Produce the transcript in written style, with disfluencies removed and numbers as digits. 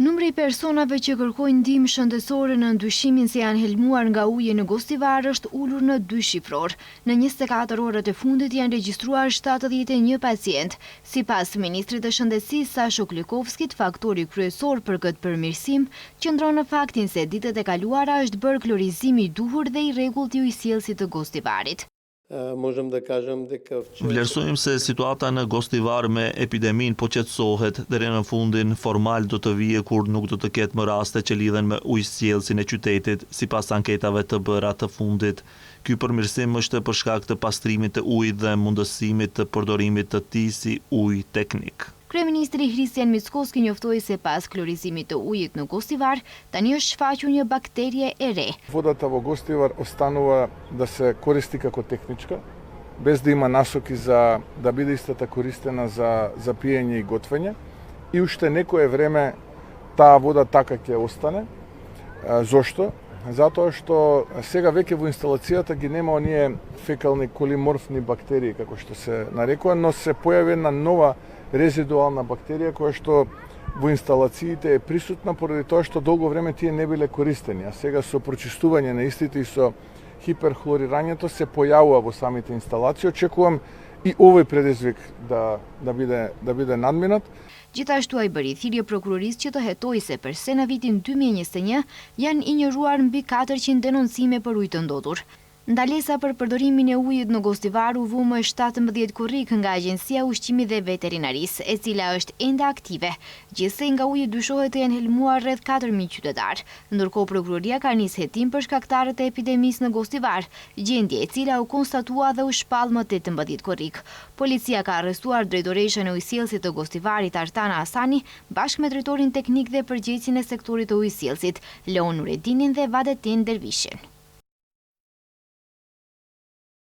Numri i personave që kërkojnë ndihmë shëndetësore në ndryshimin se janë helmuar nga uji në Gostivar është ulur në 2 shifror. Në 24 orët e fundit janë regjistruar 71 pacient. Sipas ministrit të Shëndetësisë Sasho Klykovskit, faktori kryesor për këtë përmirësim qëndron në faktin se ditët e kaluara është bërë klorizimi i duhur dhe i rregullt i ujësjellësit të Gostivarit. Vlerësojmë se situata në Gostivar me epidemin po qetësohet, deri në fundin formal do të vijë kur nuk do të ketë më raste që lidhen me ujësjellësin e qytetit, sipas anketave të bëra të fundit. Ky përmirësim është për shkak të pastrimit të ujit dhe mundësimit të përdorimit të tij si ujë teknik. Kryeministri Hristijan Mickoski njoftoi se pas klorizimit të ujit në Gostivar, tani është shfaqur një bakterie e re. Водата во Гостивар останува да се користи како техничка, без да има насоки за да биде истата користена за пиење и готвење. И уште некое време таа вода така ќе остане. Зошто? Затоа што сега веќе во инсталацијата ги нема оние фекални колиморфни бактерии, како што се нарекува, но се појави една нова резидуална бактерија која што во инсталациите е присутна поради тоа што долго време тие не биле користени, а сега со прочистување на истите и со хиперхлорирањето се појавува во самите инсталации. Очекувам и овој предизвик да биде надминат. Gjithashtu ai bëri thirrje prokurorisë që të hetojë se përse në vitin 2021 janë injoruar mbi 400 denoncime për ujë të ndodhur. Ndalesa për përdorimin e ujit në Gostivar u vu më 17 kurrik nga Agjencia e Ushqimit dhe Veterinarisë, e cila është ende aktive. Gjithsej nga uji dyshohet të jenë helmuar rreth 4000 qytetar, ndërkohë prokuroria ka nisë hetim për shkaktarët e epidemisë në Gostivar, gjendje e cila u konstatua dhe u shpall më 18 kurrik. Policia ka arrestuar drejtoreshën e ujësjellësit të Gostivarit Artana Hasani bashkë me drejtorin teknik dhe përgjegjësin e sektorit të ujësjellësit, Leon Nuredinin dhe Vadetin Dervishin.